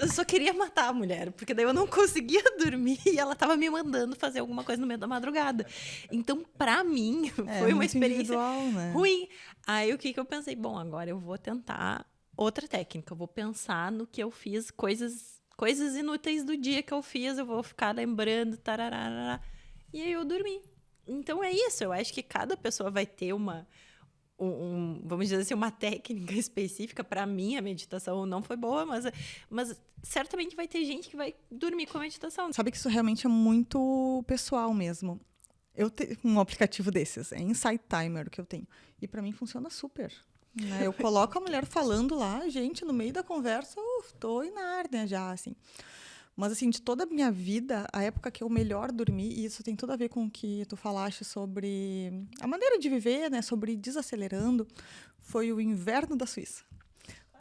Eu só queria matar a mulher, porque daí eu não conseguia dormir e ela estava me mandando fazer alguma coisa no meio da madrugada. Então, para mim, foi uma experiência né? ruim. Aí o que eu pensei? Bom, agora eu vou tentar outra técnica. Eu vou pensar no que eu fiz, coisas inúteis do dia que eu fiz, eu vou ficar lembrando, tararara. E aí eu dormi. Então é isso, eu acho que cada pessoa vai ter vamos dizer assim, uma técnica específica. Para mim, a meditação não foi boa, mas certamente vai ter gente que vai dormir com a meditação. Sabe que isso realmente é muito pessoal mesmo. Eu tenho um aplicativo desses, é Insight Timer que eu tenho. E para mim funciona super. Né? Eu coloco a mulher falando lá, gente, no meio da conversa, tô em Nárnia já, assim. Mas, assim, de toda a minha vida, a época que eu melhor dormi, e isso tem tudo a ver com o que tu falaste sobre a maneira de viver, né, sobre desacelerando, foi o inverno da Suíça.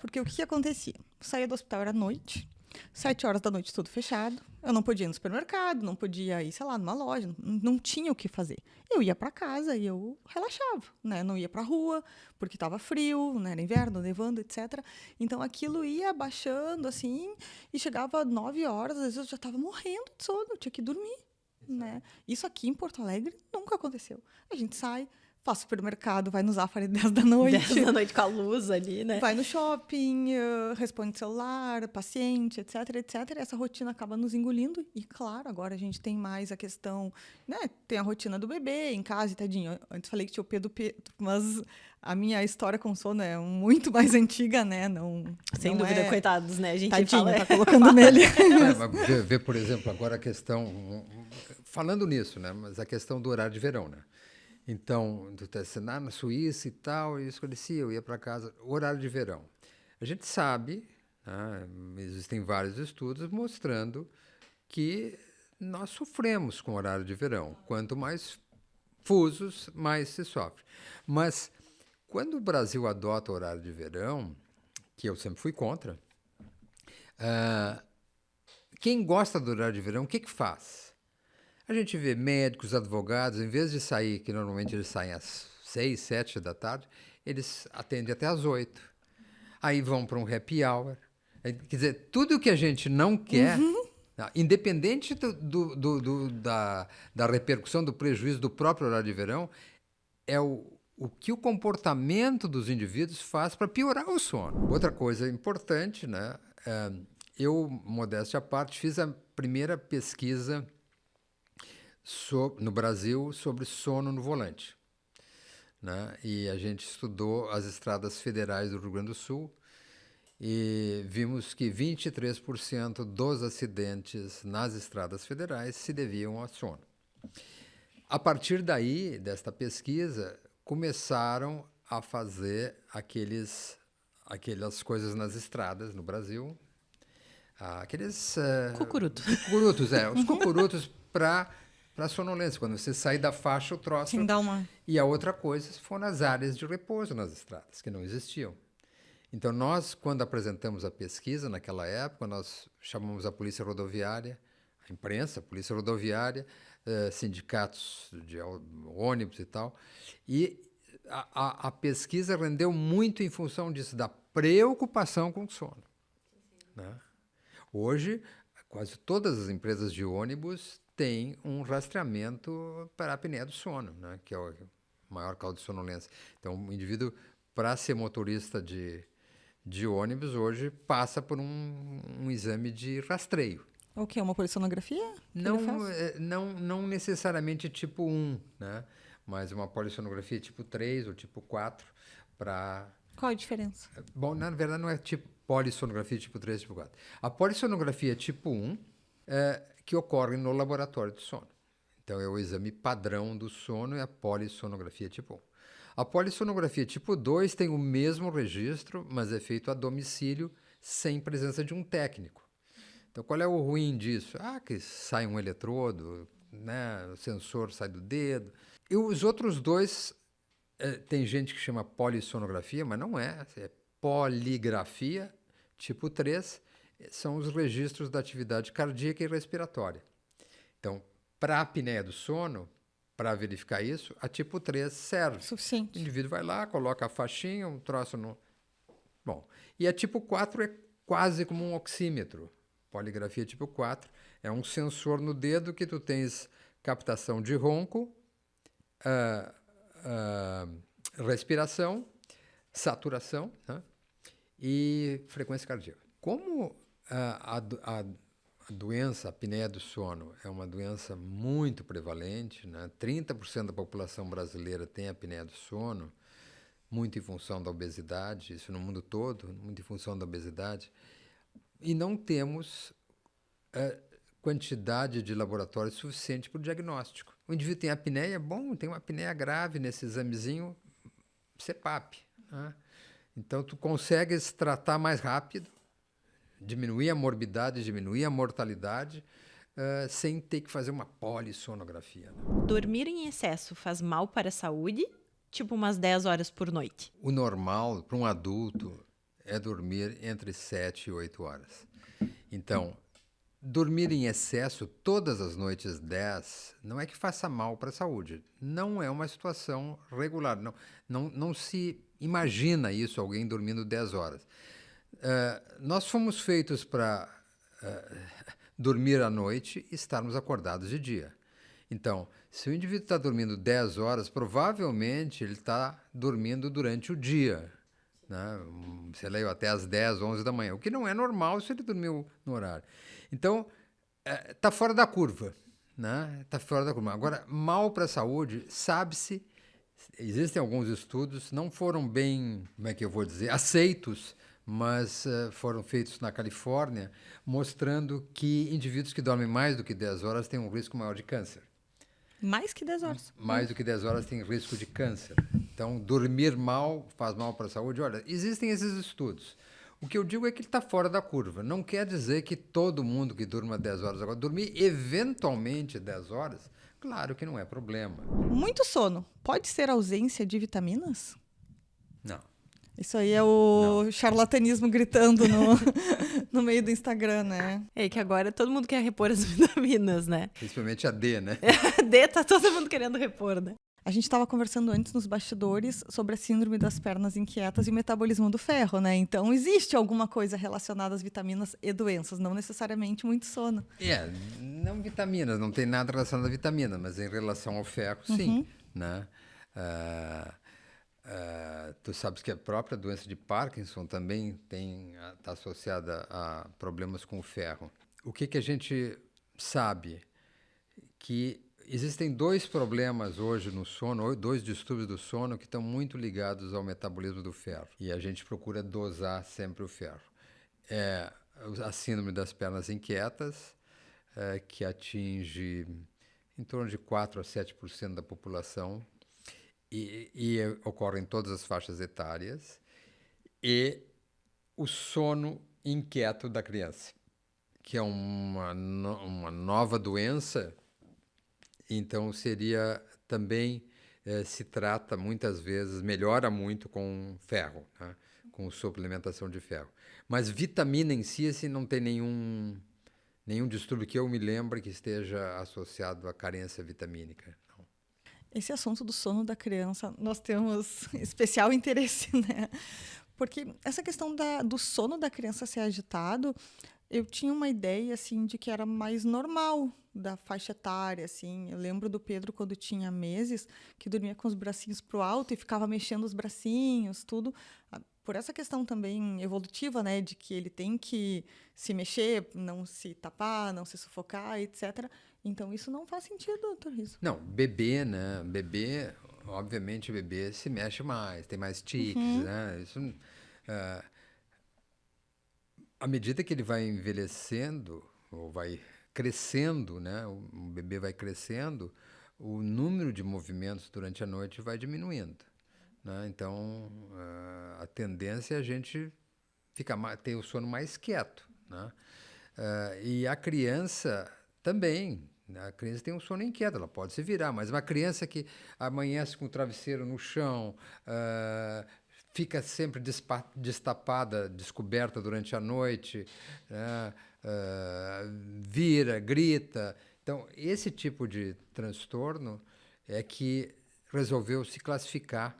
Porque o que acontecia? Eu saía do hospital, era noite, 7 horas da noite, tudo fechado. Eu não podia ir no supermercado, não podia ir, sei lá, numa loja, não tinha o que fazer. Eu ia para casa e eu relaxava, né? Não ia para a rua, porque estava frio, né? Era inverno, nevando, etc. Então, aquilo ia baixando, assim, e chegava 9 horas, às vezes eu já estava morrendo de sono, eu tinha que dormir, né? Isso aqui em Porto Alegre nunca aconteceu. A gente sai, faz supermercado, vai no Zafari 10 da noite. 10 da noite com a luz ali, né? Vai no shopping, responde celular, paciente, etc, etc. Essa rotina acaba nos engolindo. E, claro, agora a gente tem mais a questão, né? Tem a rotina do bebê em casa e tadinho. Antes falei que tinha o P do P, mas a minha história com sono é muito mais antiga, né? Sem dúvida, coitados, né? A gente tadinho, fala... tá colocando nele. Vê, por exemplo, agora a questão... Falando nisso, né? Mas a questão do horário de verão, né? Então, tu tá na Suíça e tal, e eu ia para casa, horário de verão. A gente sabe, né, existem vários estudos mostrando que nós sofremos com o horário de verão. Quanto mais fusos, mais se sofre. Mas, quando o Brasil adota o horário de verão, que eu sempre fui contra, quem gosta do horário de verão, o que faz? A gente vê médicos, advogados, em vez de sair, que normalmente eles saem às 6, 7 da tarde, eles atendem até às 8. Aí vão para um happy hour. Quer dizer, tudo que a gente não quer, independente da repercussão, do prejuízo do próprio horário de verão, é o que o comportamento dos indivíduos faz para piorar o sono. Outra coisa importante, né? Eu, modéstia à parte, fiz a primeira pesquisa no Brasil sobre sono no volante. né? E a gente estudou as estradas federais do Rio Grande do Sul e vimos que 23% dos acidentes nas estradas federais se deviam ao sono. A partir daí, desta pesquisa, começaram a fazer aquelas coisas nas estradas no Brasil, aqueles Cucuruto. cucurutos, os cucurutos para sonolência, quando você sai da faixa, o troço. Sim, dá uma... E a outra coisa foram as áreas de repouso nas estradas, que não existiam. Então, nós, quando apresentamos a pesquisa, naquela época, nós chamamos a Polícia Rodoviária, a imprensa, a Polícia Rodoviária, sindicatos de ônibus e tal, e a pesquisa rendeu muito em função disso, da preocupação com o sono. Né? Hoje, quase todas as empresas de ônibus têm um rastreamento para a apneia do sono, né? Que é o maior causa de sonolência. Então, o indivíduo, para ser motorista de ônibus, hoje passa por um exame de rastreio. O quê? Uma polissonografia? Não necessariamente tipo 1, né? Mas uma polissonografia tipo 3 ou tipo 4 para... Qual a diferença? Bom, na verdade não é tipo polissonografia tipo 3, tipo 4. A polissonografia tipo 1 que ocorre no laboratório do sono. Então é o exame padrão do sono, é a polissonografia tipo 1. A polissonografia tipo 2 tem o mesmo registro, mas é feito a domicílio sem presença de um técnico. Então, qual é o ruim disso? Que sai um eletrodo, né? O sensor sai do dedo. E os outros dois, tem gente que chama polissonografia, mas não é. É poligrafia, tipo 3, são os registros da atividade cardíaca e respiratória. Então, para a apneia do sono, para verificar isso, a tipo 3 serve. Suficiente. O indivíduo vai lá, coloca a faixinha, um troço no... Bom, e a tipo 4 é quase como um oxímetro. Poligrafia tipo 4 é um sensor no dedo que tu tens captação de ronco, respiração, saturação, né? E frequência cardíaca. Como a doença, a apneia do sono, é uma doença muito prevalente, né? 30% da população brasileira tem apneia do sono, muito em função da obesidade, isso no mundo todo, muito em função da obesidade. E não temos quantidade de laboratórios suficiente para o diagnóstico. O indivíduo tem apneia, tem uma apneia grave nesse examezinho CPAP. Né? Então, tu consegues tratar mais rápido, diminuir a morbidade, diminuir a mortalidade, sem ter que fazer uma polissonografia. Né? Dormir em excesso faz mal para a saúde? Tipo umas 10 horas por noite. O normal para um adulto é dormir entre 7 e 8 horas. Então, dormir em excesso todas as noites 10 não é que faça mal para a saúde. Não é uma situação regular. Não se imagina isso, alguém dormindo 10 horas. Nós fomos feitos para dormir à noite e estarmos acordados de dia. Então, se o indivíduo está dormindo 10 horas, provavelmente ele está dormindo durante o dia. Né? Sei lá, até às 10, 11 da manhã, o que não é normal se ele dormiu no horário. Então, está fora da curva. Né? Tá fora da curva. Agora, mal para a saúde, sabe-se, existem alguns estudos, não foram bem, como é que eu vou dizer, aceitos, mas foram feitos na Califórnia, mostrando que indivíduos que dormem mais do que 10 horas têm um risco maior de câncer. Mais que 10 horas. Mais do que 10 horas tem risco de câncer. Então, dormir mal faz mal para a saúde. Olha, existem esses estudos. O que eu digo é que ele está fora da curva. Não quer dizer que todo mundo que durma 10 horas agora, dormir eventualmente 10 horas, claro que não é problema. Muito sono. Pode ser ausência de vitaminas? Não. Isso aí é o charlatanismo gritando no meio do Instagram, né? É que agora todo mundo quer repor as vitaminas, né? Principalmente a D, né? D tá todo mundo querendo repor, né? A gente estava conversando antes nos bastidores sobre a síndrome das pernas inquietas e o metabolismo do ferro, né? Então, existe alguma coisa relacionada às vitaminas e doenças, não necessariamente muito sono. Não vitaminas, não tem nada relacionado à vitamina, mas em relação ao ferro, sim. Né? Tu sabes que a própria doença de Parkinson também está associada a problemas com o ferro. O que a gente sabe? Que existem 2 problemas hoje no sono, ou 2 distúrbios do sono que estão muito ligados ao metabolismo do ferro. E a gente procura dosar sempre o ferro. É a síndrome das pernas inquietas, que atinge em torno de 4 a 7% da população e ocorre em todas as faixas etárias, e o sono inquieto da criança, que é uma nova doença. Então seria também, se trata muitas vezes, melhora muito com ferro, né? Com suplementação de ferro. Mas vitamina em si, assim, não tem nenhum distúrbio que eu me lembre que esteja associado à carência vitamínica. Não. Esse assunto do sono da criança, nós temos especial interesse, né? Porque essa questão do sono da criança ser agitado, eu tinha uma ideia, assim, de que era mais normal da faixa etária, assim. Eu lembro do Pedro, quando tinha meses, que dormia com os bracinhos pro alto e ficava mexendo os bracinhos, tudo. Por essa questão também evolutiva, né, de que ele tem que se mexer, não se tapar, não se sufocar, etc. Então, isso não faz sentido, doutor Riso. Não, bebê, né? Bebê, obviamente, bebê se mexe mais, tem mais tiques, né? Isso, à medida que ele vai envelhecendo, ou vai crescendo, né? O bebê vai crescendo, o número de movimentos durante a noite vai diminuindo, né? Então, a tendência é a gente ter o sono mais quieto, né? E a criança também. A criança tem um sono inquieto, ela pode se virar, mas uma criança que amanhece com o travesseiro no chão, fica sempre destapada, descoberta durante a noite, né? Vira, grita. Então, esse tipo de transtorno é que resolveu se classificar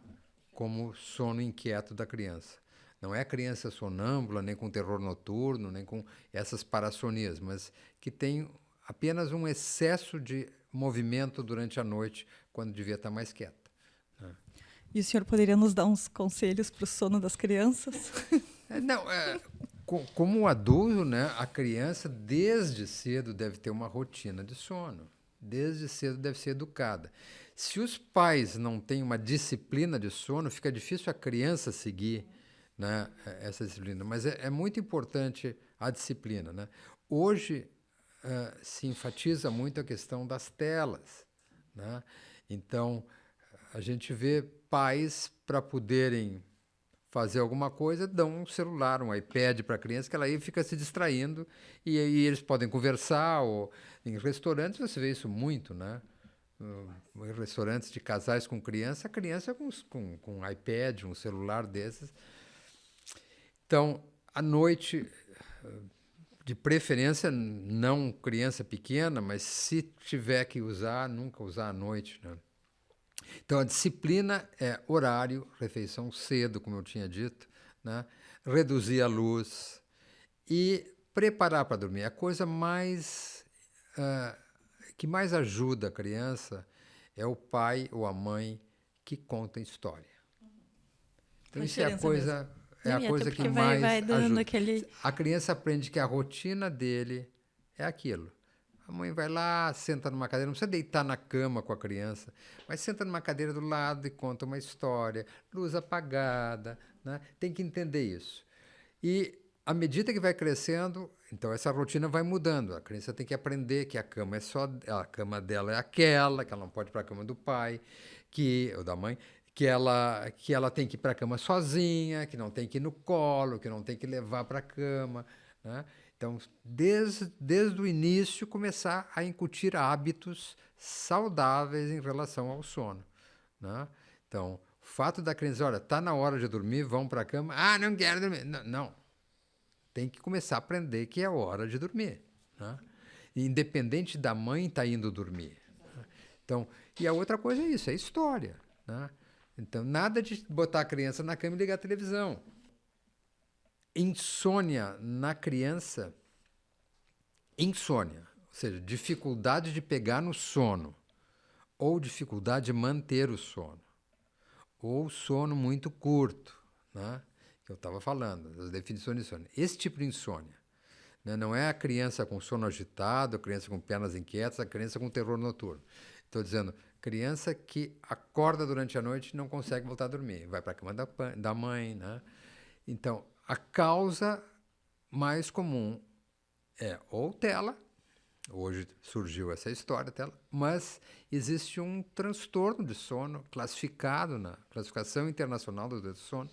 como sono inquieto da criança. Não é a criança sonâmbula, nem com terror noturno, nem com essas parassonias, mas que tem apenas um excesso de movimento durante a noite, quando devia estar mais quieta, né? E o senhor poderia nos dar uns conselhos para o sono das crianças? Como adulto, né, a criança, desde cedo, deve ter uma rotina de sono. Desde cedo deve ser educada. Se os pais não têm uma disciplina de sono, fica difícil a criança seguir, né, essa disciplina. Mas é muito importante a disciplina, né? Hoje, se enfatiza muito a questão das telas, né? Então, a gente vê pais, para poderem fazer alguma coisa, dão um celular, um iPad para a criança, que ela aí fica se distraindo, e aí eles podem conversar. Ou em restaurantes você vê isso muito, né? Em restaurantes de casais com criança, a criança com um iPad, um celular desses. Então, à noite, de preferência, não criança pequena, mas se tiver que usar, nunca usar à noite, né? Então, a disciplina é horário, refeição cedo, como eu tinha dito, né? Reduzir a luz e preparar para dormir. A coisa que mais ajuda a criança é o pai ou a mãe que conta história. Então, isso é a coisa... mesmo. É a E coisa até que porque mais vai dando ajuda. aquele... A criança aprende que a rotina dele é aquilo. A mãe vai lá, senta numa cadeira, não precisa deitar na cama com a criança, mas senta numa cadeira do lado e conta uma história, luz apagada, né? Tem que entender isso. E, à medida que vai crescendo, então essa rotina vai mudando. A criança tem que aprender que a cama a cama dela é aquela, que ela não pode ir para a cama do pai, ou da mãe, que ela tem que ir para a cama sozinha, que não tem que ir no colo, que não tem que levar para a cama, né? Então, desde o início, começar a incutir hábitos saudáveis em relação ao sono, né? Então, o fato da criança, olha, está na hora de dormir, vão para a cama, não quero dormir. Não, tem que começar a aprender que é hora de dormir, né? Independente da mãe estar indo dormir, né? Então, e a outra coisa é isso, é história, né? Então, nada de botar a criança na cama e ligar a televisão. Insônia na criança, ou seja, dificuldade de pegar no sono, ou dificuldade de manter o sono, ou sono muito curto, né? Que eu estava falando, das definições de insônia. Esse tipo de insônia, né? Não é a criança com sono agitado, a criança com pernas inquietas, a criança com terror noturno. Estou dizendo, criança que acorda durante a noite e não consegue voltar a dormir, vai para a cama da mãe, né? Então, a causa mais comum é ou tela, hoje surgiu essa história, tela, mas existe um transtorno de sono classificado na Classificação Internacional do Sono,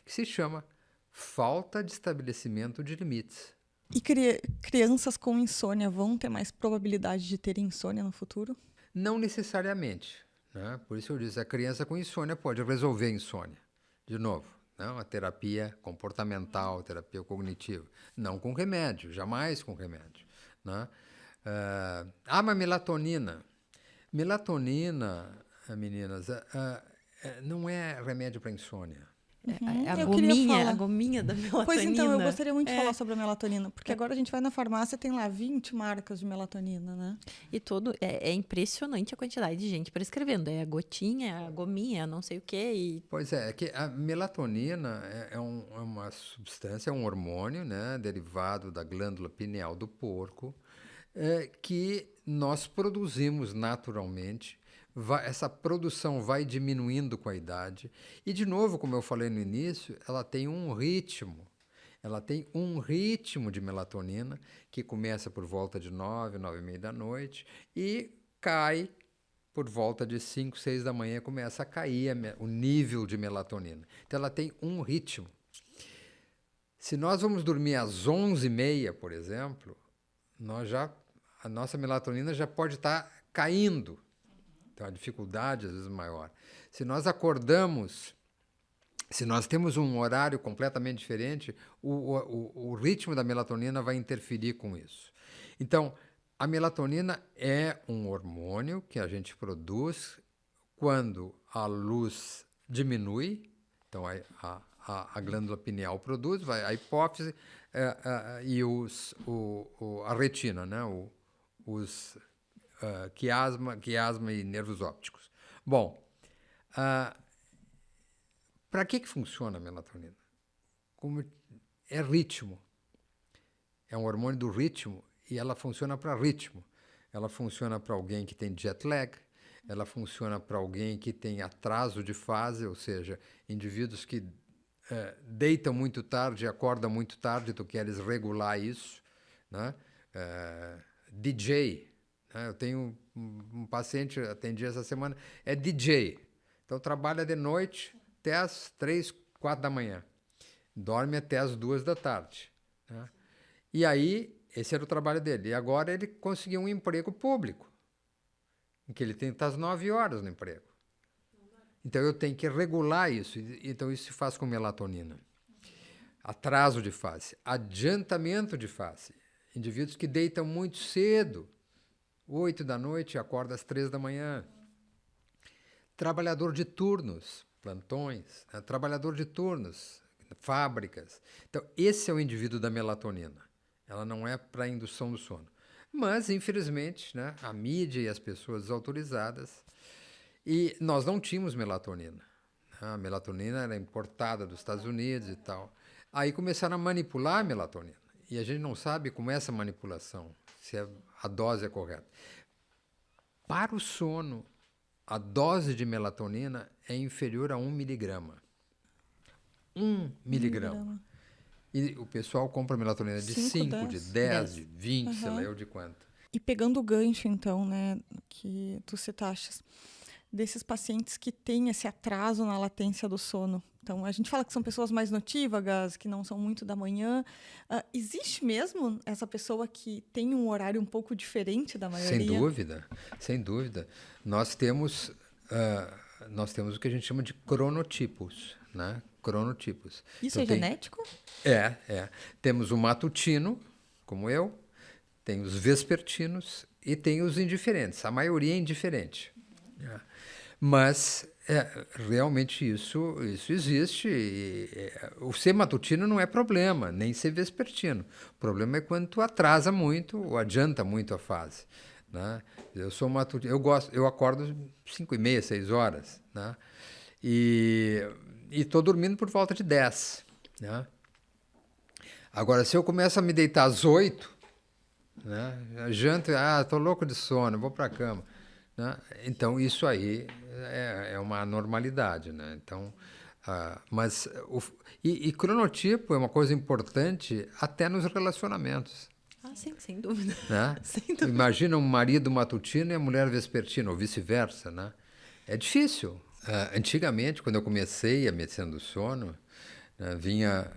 que se chama falta de estabelecimento de limites. E crianças com insônia vão ter mais probabilidade de ter insônia no futuro? Não necessariamente, né? Por isso eu disse, a criança com insônia pode resolver a insônia. De novo, né? Uma terapia comportamental, terapia cognitiva. Não com remédio, jamais com remédio, né? Mas melatonina. Melatonina, meninas, não é remédio para insônia. A gominha da melatonina. Pois então, eu gostaria muito de falar sobre a melatonina, porque agora a gente vai na farmácia e tem lá 20 marcas de melatonina, né? E é impressionante a quantidade de gente prescrevendo. É a gotinha, é a gominha, não sei o quê. E... Pois é que a melatonina é uma substância, é um hormônio, né, derivado da glândula pineal do porco, que nós produzimos naturalmente. Essa produção vai diminuindo com a idade. E, de novo, como eu falei no início, ela tem um ritmo. Ela tem um ritmo de melatonina que começa por volta de 9, 9h30 da noite e cai por volta de 5, 6 da manhã, começa a cair o nível de melatonina. Então, ela tem um ritmo. Se nós vamos dormir às 11h30, por exemplo, a nossa melatonina já pode estar caindo. Então, a dificuldade, às vezes, maior. Se nós acordamos, se nós temos um horário completamente diferente, o ritmo da melatonina vai interferir com isso. Então, a melatonina é um hormônio que a gente produz quando a luz diminui. Então, a glândula pineal produz, vai a hipófise e a retina, né? Quiasma e nervos ópticos. Bom, para que funciona a melatonina? Como é ritmo. É um hormônio do ritmo e ela funciona para ritmo. Ela funciona para alguém que tem jet lag, ela funciona para alguém que tem atraso de fase, ou seja, indivíduos que deitam muito tarde e acordam muito tarde, tu queres regular isso, né? DJ. Eu tenho um paciente, atendi essa semana, é DJ. Então, trabalha de noite até as 3, 4 da manhã. Dorme até as 2 da tarde. Né? E aí, esse era o trabalho dele. E agora ele conseguiu um emprego público, em que ele tem que estar às 9 horas no emprego. Então, eu tenho que regular isso. Então, isso se faz com melatonina. Atraso de fase. Adiantamento de fase. Indivíduos que deitam muito cedo, 8 da noite, acorda às 3 da manhã. Trabalhador de turnos, plantões, né? Trabalhador de turnos, fábricas. Então, esse é o indivíduo da melatonina. Ela não é para a indução do sono. Mas, infelizmente, né, a mídia e as pessoas desautorizadas, e nós não tínhamos melatonina. A melatonina era importada dos Estados Unidos e tal. Aí começaram a manipular a melatonina. E a gente não sabe como é essa manipulação, se a dose é correta. Para o sono, a dose de melatonina é inferior a 1 miligrama. 1 miligrama. E o pessoal compra melatonina de 5, de 10, de 20, sei lá eu de quanto. E pegando o gancho, então, né, que tu citaste, desses pacientes que têm esse atraso na latência do sono. Então, a gente fala que são pessoas mais notívagas, que não são muito da manhã. Existe mesmo essa pessoa que tem um horário um pouco diferente da maioria? Sem dúvida, sem dúvida. Nós temos o que a gente chama de cronotipos, né? Cronotipos. Isso então, é genético? Temos o matutino, como eu, tem os vespertinos e tem os indiferentes. A maioria é indiferente. Mas realmente isso existe. O ser matutino não é problema, nem ser vespertino. O problema é quando tu atrasa muito ou adianta muito a fase. Né? Eu sou matutino, eu acordo 5h30, 6 horas. Né? E estou dormindo por volta de 10. Né? Agora, se eu começo a me deitar às 8, né? Janto, estou louco de sono, vou para a cama. né? Então, isso aí é uma anormalidade, né? Então, e cronotipo é uma coisa importante até nos relacionamentos. Ah, sim, sem dúvida. Né? Sem dúvida. Imagina um marido matutino e a mulher vespertina, ou vice-versa, né? É difícil. Antigamente, quando eu comecei a medicina do sono, vinha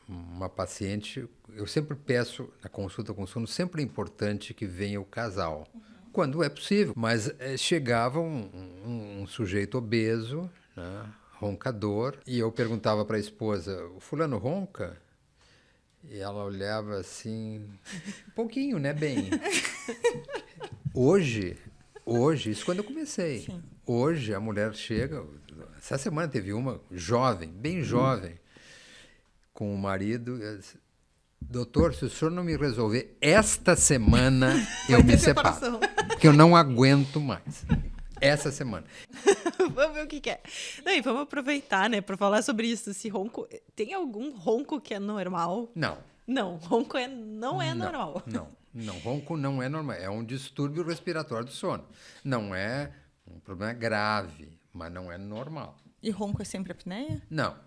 uma paciente. Eu sempre peço, na consulta com sono, sempre é importante que venha o casal, quando é possível. Mas chegava um sujeito obeso, né, roncador, e eu perguntava para a esposa: o fulano ronca? E ela olhava assim, um pouquinho, né, bem. Hoje, isso quando eu comecei. Sim. Hoje a mulher chega, essa semana teve uma jovem, bem jovem, com o marido, disse: doutor, se o senhor não me resolver esta semana, eu me separo, porque eu não aguento mais. Essa semana. Vamos ver o que é. Não, e vamos aproveitar, né, para falar sobre isso. Se ronco, tem algum ronco que é normal? Não. Não, ronco não é normal. Não, ronco não é normal. É um distúrbio respiratório do sono. Não é um problema grave, mas não é normal. E ronco é sempre apneia? Não.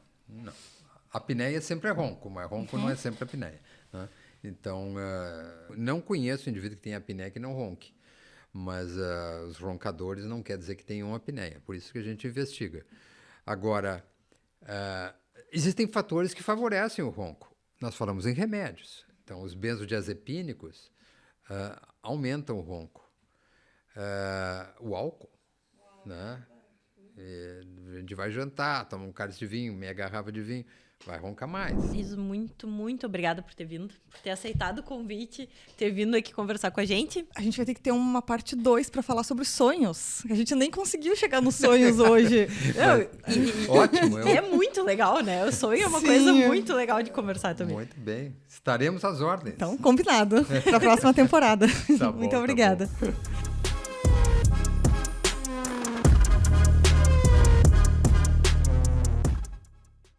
A apneia sempre é ronco, mas ronco não é sempre apneia, né? Então, não conheço indivíduo que tem apneia que não ronque. Mas os roncadores não quer dizer que tenham apneia, por isso que a gente investiga. Agora, existem fatores que favorecem o ronco. Nós falamos em remédios. Então, os benzodiazepínicos aumentam o ronco. O álcool, né? A gente vai jantar, toma um cálice de vinho, meia garrafa de vinho, vai roncar mais. Riso, muito, muito obrigada por ter vindo, por ter aceitado o convite, ter vindo aqui conversar com a gente. A gente vai ter que ter uma parte 2 para falar sobre sonhos. A gente nem conseguiu chegar nos sonhos hoje. Ótimo. É muito legal, né? O sonho é uma coisa muito legal de conversar também. Muito bem. Estaremos às ordens. Então, combinado para a próxima temporada. Tá bom, muito obrigada. Tá bom.